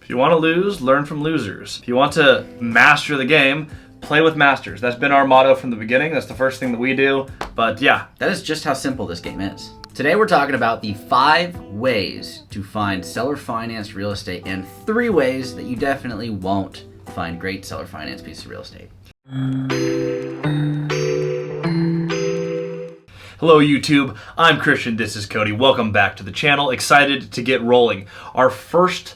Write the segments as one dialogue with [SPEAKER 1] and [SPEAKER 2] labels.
[SPEAKER 1] If you want to lose, learn from losers. If you want to master the game, play with masters. That's been our motto from the beginning. That's the first thing that we do. But yeah.
[SPEAKER 2] That is just how simple this game is. Today we're talking about the 5 ways to find seller financed real estate and 3 ways that you definitely won't find great seller financed pieces of real estate.
[SPEAKER 1] Hello YouTube, I'm Christian, this is Cody. Welcome back to the channel. Excited to get rolling. Our first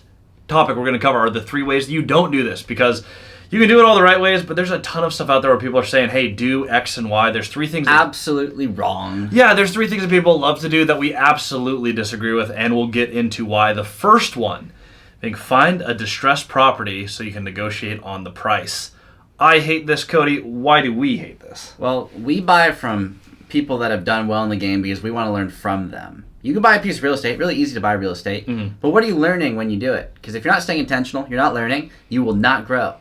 [SPEAKER 1] topic we're going to cover are the 3 ways that you don't do this, because you can do it all the right ways, but there's a ton of stuff out there where people are saying, hey, do X and Y. There's 3 things
[SPEAKER 2] absolutely wrong.
[SPEAKER 1] Yeah, there's 3 things that people love to do that we absolutely disagree with, and we'll get into why. The first one being find a distressed property so you can negotiate on the price. I hate this, Cody. Why do we hate this?
[SPEAKER 2] Well, we buy from people that have done well in the game because we want to learn from them. You can buy a piece of real estate, really easy to buy real estate, but what are you learning when you do it? Because if you're not staying intentional, you're not learning, you will not grow,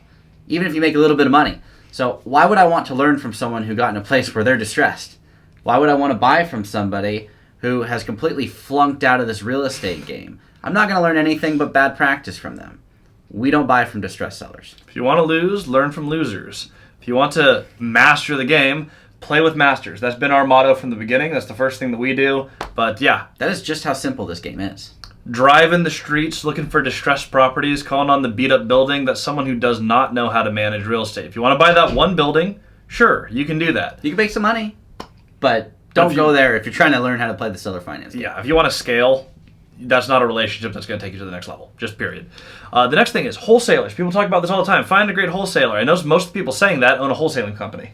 [SPEAKER 2] even if you make a little bit of money. So why would I want to learn from someone who got in a place where they're distressed? Why would I want to buy from somebody who has completely flunked out of this real estate game? I'm not going to learn anything but bad practice from them. We don't buy from distressed sellers.
[SPEAKER 1] If you want to lose, learn from losers. If you want to master the game, play with masters. That's been our motto from the beginning. That's the first thing that we do. But yeah.
[SPEAKER 2] That is just how simple this game is.
[SPEAKER 1] Driving the streets, looking for distressed properties, calling on the beat-up building. That's someone who does not know how to manage real estate. If you want to buy that one building, sure, you can do that.
[SPEAKER 2] You can make some money, but don't go there if you're trying to learn how to play the seller finance game.
[SPEAKER 1] Yeah, if you want to scale, that's not a relationship that's going to take you to the next level. Just period. The next thing is wholesalers. People talk about this all the time. Find a great wholesaler. I know most of the people saying that own a wholesaling company.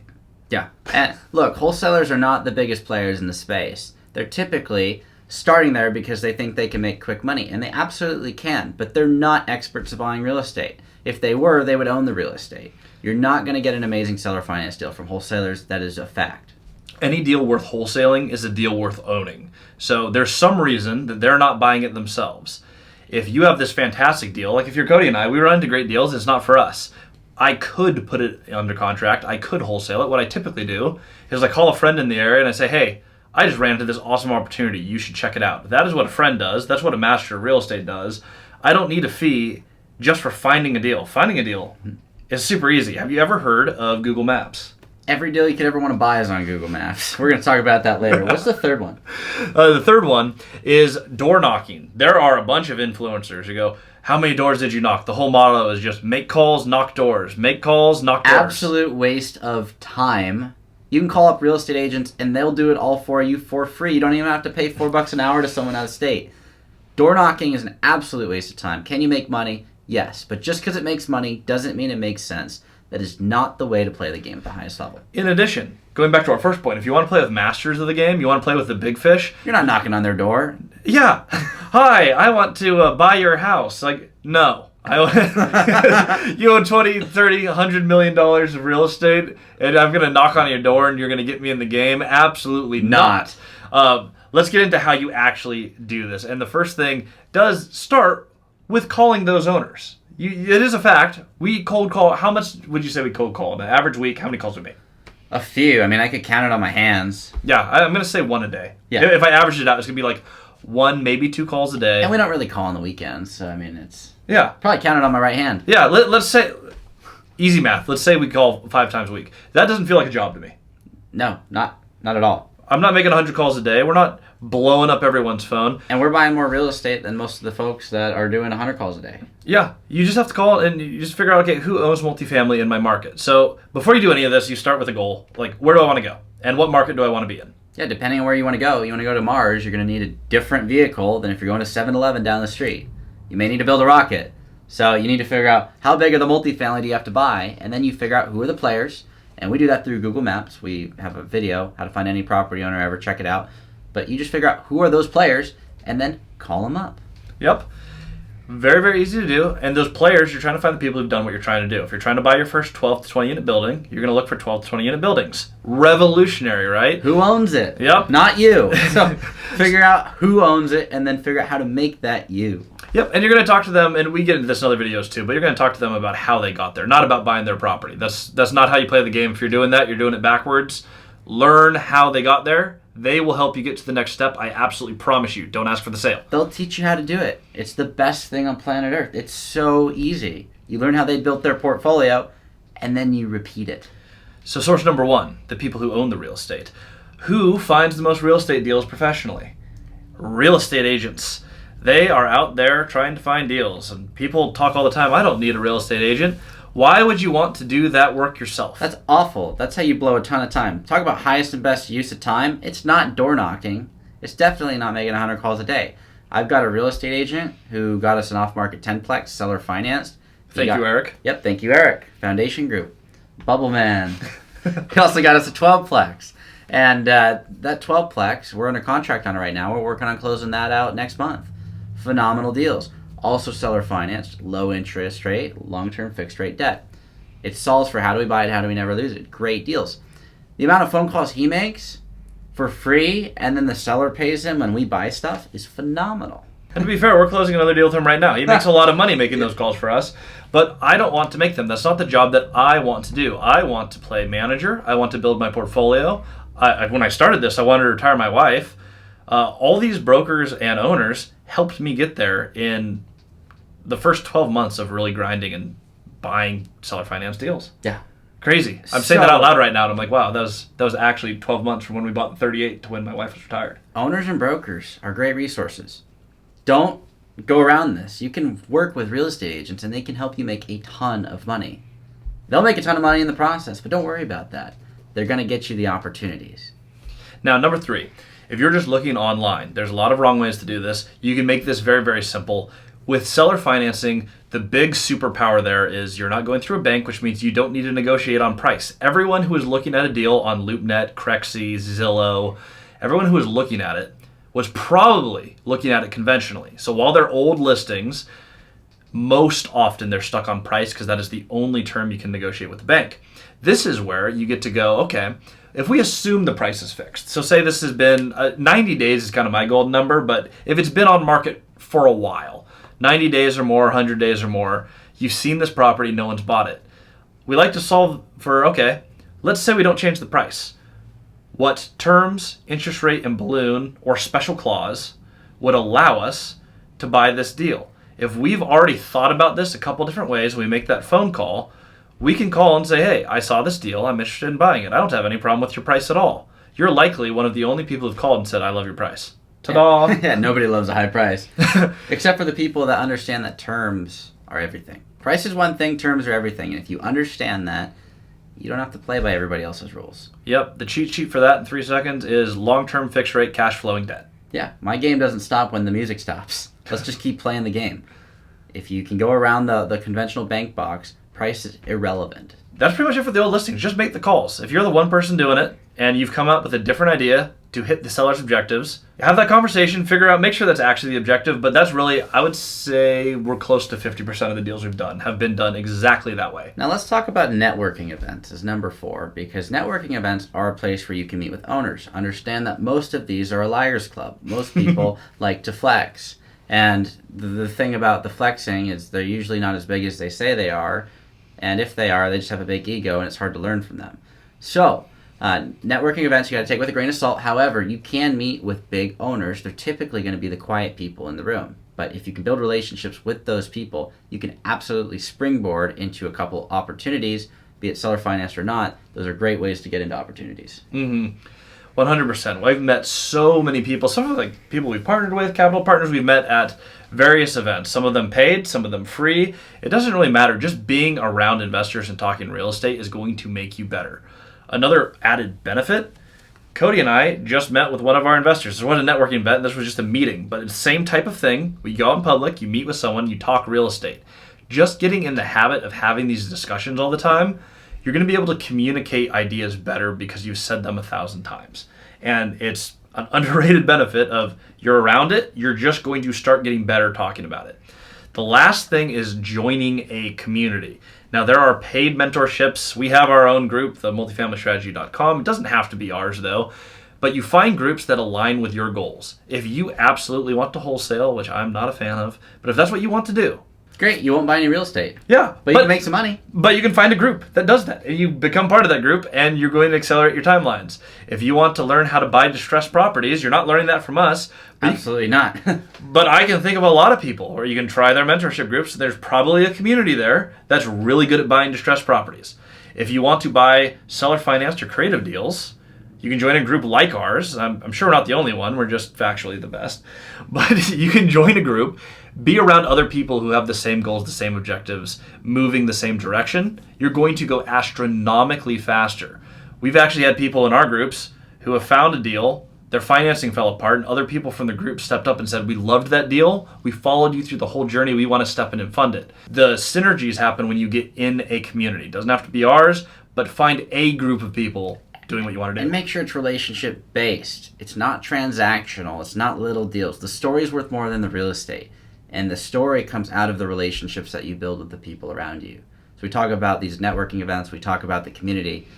[SPEAKER 2] Yeah. And look, wholesalers are not the biggest players in the space. They're typically starting there because they think they can make quick money, and they absolutely can, but they're not experts at buying real estate. If they were, they would own the real estate. You're not going to get an amazing seller finance deal from wholesalers. That is a fact.
[SPEAKER 1] Any deal worth wholesaling is a deal worth owning. So there's some reason that they're not buying it themselves. If you have this fantastic deal, like if you're Cody and I, we run into great deals, it's not for us. I could put it under contract. I could wholesale it. What I typically do is I call a friend in the area and I say, hey, I just ran into this awesome opportunity. You should check it out. That is what a friend does. That's what a master of real estate does. I don't need a fee just for finding a deal. Finding a deal is super easy. Have you ever heard of Google Maps?
[SPEAKER 2] Every deal you could ever want to buy is on Google Maps. We're going to talk about that later. What's the third one?
[SPEAKER 1] The third one is door knocking. There are a bunch of influencers who go, how many doors did you knock? The whole motto is just make calls, knock doors. Make calls, knock doors.
[SPEAKER 2] Absolute waste of time. You can call up real estate agents and they'll do it all for you for free. You don't even have to pay $4 an hour to someone out of state. Door knocking is an absolute waste of time. Can you make money? Yes. But just because it makes money doesn't mean it makes sense. That is not the way to play the game at the highest level.
[SPEAKER 1] In addition, going back to our first point, if you want to play with masters of the game, you want to play with the big fish.
[SPEAKER 2] You're not knocking on their door.
[SPEAKER 1] Yeah. Hi, I want to buy your house. Like, no. You own $20, $30, $100 million of real estate, and I'm going to knock on your door and you're going to get me in the game? Absolutely not. Let's get into how you actually do this. And the first thing does start with calling those owners. It is a fact. We cold call. How much would you say we cold call in an average week? How many calls we make?
[SPEAKER 2] A few. I mean, I could count it on my hands.
[SPEAKER 1] Yeah, I'm going to say 1 a day.
[SPEAKER 2] Yeah.
[SPEAKER 1] If I average it out, it's going to be like 1, maybe 2 calls a day.
[SPEAKER 2] And we don't really call on the weekends, so I mean, it's...
[SPEAKER 1] Yeah.
[SPEAKER 2] Probably count it on my right hand.
[SPEAKER 1] Yeah, let's say... Easy math. Let's say we call 5 times a week. That doesn't feel like a job to me.
[SPEAKER 2] No, not at all.
[SPEAKER 1] I'm not making 100 calls a day. We're not blowing up everyone's phone.
[SPEAKER 2] And we're buying more real estate than most of the folks that are doing 100 calls a day.
[SPEAKER 1] Yeah, you just have to call and you just figure out, okay, who owns multifamily in my market? So before you do any of this, you start with a goal. Like, where do I want to go? And what market do I want to be in?
[SPEAKER 2] Yeah, depending on where you want to go. You want to go to Mars, you're going to need a different vehicle than if you're going to 7-Eleven down the street. You may need to build a rocket. So you need to figure out how big of the multifamily do you have to buy, and then you figure out who are the players. And we do that through Google Maps. We have a video, how to find any property owner ever, check it out. But you just figure out who are those players, and then call them up.
[SPEAKER 1] Yep. Very, very easy to do. And those players, you're trying to find the people who've done what you're trying to do. If you're trying to buy your first 12 to 20 unit building, you're going to look for 12 to 20 unit buildings. Revolutionary, right?
[SPEAKER 2] Who owns it?
[SPEAKER 1] Yep.
[SPEAKER 2] Not you. So figure out who owns it, and then figure out how to make that you.
[SPEAKER 1] Yep, and you're going to talk to them, and we get into this in other videos too, but you're going to talk to them about how they got there, not about buying their property. That's not how you play the game. If you're doing that, you're doing it backwards. Learn how they got there, They will help you get to the next step. I absolutely promise you. Don't ask for the sale.
[SPEAKER 2] They'll teach you how to do it. It's the best thing on planet Earth. It's so easy. You learn how they built their portfolio, and then you repeat it.
[SPEAKER 1] So source number one, the people who own the real estate. Who finds the most real estate deals professionally? Real estate agents. They are out there trying to find deals. And people talk all the time, I don't need a real estate agent. Why would you want to do that work yourself?
[SPEAKER 2] That's awful. That's how you blow a ton of time. Talk about highest and best use of time. It's not door knocking. It's definitely not making 100 calls a day. I've got a real estate agent who got us an off-market 10-plex, seller financed.
[SPEAKER 1] Thank you, Eric.
[SPEAKER 2] Yep, thank you, Eric. Foundation Group. Bubble Man. He also got us a 12-plex. And that 12-plex, we're under contract on it right now. We're working on closing that out next month. Phenomenal deals. Also seller financed, low interest rate, long-term fixed rate debt. It solves for how do we buy it, how do we never lose it. Great deals. The amount of phone calls he makes for free and then the seller pays him when we buy stuff is phenomenal.
[SPEAKER 1] And to be fair, we're closing another deal with him right now. He makes a lot of money making those calls for us, but I don't want to make them. That's not the job that I want to do. I want to play manager. I want to build my portfolio. When I started this, I wanted to retire my wife. All these brokers and owners helped me get there in the first 12 months of really grinding and buying seller finance deals.
[SPEAKER 2] Yeah.
[SPEAKER 1] Crazy. I'm saying that out loud right now, and I'm like, wow, that was actually 12 months from when we bought the 38 to when my wife was retired.
[SPEAKER 2] Owners and brokers are great resources. Don't go around this. You can work with real estate agents, and they can help you make a ton of money. They'll make a ton of money in the process, but don't worry about that. They're going to get you the opportunities.
[SPEAKER 1] Now, number 3, if you're just looking online, there's a lot of wrong ways to do this. You can make this very, very simple. With seller financing, the big superpower there is you're not going through a bank, which means you don't need to negotiate on price. Everyone who is looking at a deal on LoopNet, Crexy, Zillow, everyone who is looking at it was probably looking at it conventionally. So while they're old listings, most often they're stuck on price because that is the only term you can negotiate with the bank. This is where you get to go, okay, if we assume the price is fixed, so say this has been 90 days is kind of my golden number, but if it's been on market for a while, 90 days or more, 100 days or more, you've seen this property, no one's bought it. We like to solve for, okay, let's say we don't change the price. What terms, interest rate, and balloon, or special clause would allow us to buy this deal? If we've already thought about this a couple different ways, we make that phone call, we can call and say, hey, I saw this deal, I'm interested in buying it. I don't have any problem with your price at all. You're likely one of the only people who've called and said, I love your price. Ta-da!
[SPEAKER 2] Yeah, nobody loves a high price. Except for the people that understand that terms are everything. Price is one thing, terms are everything. And if you understand that, you don't have to play by everybody else's rules.
[SPEAKER 1] Yep, the cheat sheet for that in 3 seconds is long-term fixed rate cash flowing debt.
[SPEAKER 2] Yeah, my game doesn't stop when the music stops. Let's just keep playing the game. If you can go around the conventional bank box, price is irrelevant.
[SPEAKER 1] That's pretty much it for the old listings. Just make the calls. If you're the one person doing it and you've come up with a different idea to hit the seller's objectives, have that conversation, figure out, make sure that's actually the objective. But that's really, I would say we're close to 50% of the deals we've done have been done exactly that way.
[SPEAKER 2] Now let's talk about networking events as number 4, because networking events are a place where you can meet with owners. Understand that most of these are a liar's club. Most people like to flex. And the thing about the flexing is they're usually not as big as they say they are. And if they are, they just have a big ego and it's hard to learn from them. So, networking events you got to take with a grain of salt. However, you can meet with big owners. They're typically going to be the quiet people in the room. But if you can build relationships with those people, you can absolutely springboard into a couple opportunities, be it seller finance or not. Those are great ways to get into opportunities.
[SPEAKER 1] 100%. I've met so many people, some of the people we've partnered with, capital partners we've met at various events. Some of them paid, some of them free. It doesn't really matter. Just being around investors and talking real estate is going to make you better. Another added benefit, Cody and I just met with one of our investors. This wasn't a networking event, this was just a meeting, but it's the same type of thing. We go out in public, you meet with someone, you talk real estate. Just getting in the habit of having these discussions all the time, you're going to be able to communicate ideas better because you've said them 1,000 times. And it's an underrated benefit of you're around it, you're just going to start getting better talking about it. The last thing is joining a community. Now, there are paid mentorships. We have our own group, the multifamilystrategy.com. It doesn't have to be ours, though. But you find groups that align with your goals. If you absolutely want to wholesale, which I'm not a fan of, but if that's what you want to do,
[SPEAKER 2] Great, you won't buy any real estate.
[SPEAKER 1] Yeah.
[SPEAKER 2] But you can make some money.
[SPEAKER 1] But you can find a group that does that. And you become part of that group, and you're going to accelerate your timelines. If you want to learn how to buy distressed properties, you're not learning that from us.
[SPEAKER 2] Absolutely not.
[SPEAKER 1] But I can think of a lot of people, or you can try their mentorship groups. There's probably a community there that's really good at buying distressed properties. If you want to buy seller financed or creative deals, you can join a group like ours. I'm sure we're not the only one. We're just factually the best. But you can join a group, be around other people who have the same goals, the same objectives, moving the same direction. You're going to go astronomically faster. We've actually had people in our groups who have found a deal, their financing fell apart, and other people from the group stepped up and said, we loved that deal. We followed you through the whole journey. We want to step in and fund it. The synergies happen when you get in a community. It doesn't have to be ours, but find a group of people doing what you want to do.
[SPEAKER 2] And make sure it's relationship based. It's not transactional. It's not little deals. The story is worth more than the real estate. And the story comes out of the relationships that you build with the people around you. So we talk about these networking events. We talk about the community.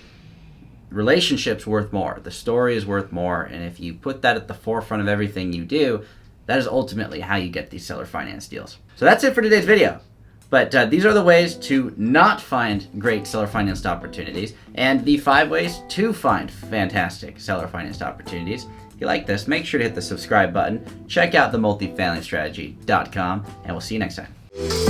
[SPEAKER 2] Relationships worth more. The story is worth more. And if you put that at the forefront of everything you do, that is ultimately how you get these seller finance deals. So that's it for today's video. But these are the ways to not find great seller financed opportunities and the 5 ways to find fantastic seller financed opportunities. If you like this, make sure to hit the subscribe button. Check out the multifamilystrategy.com, and we'll see you next time.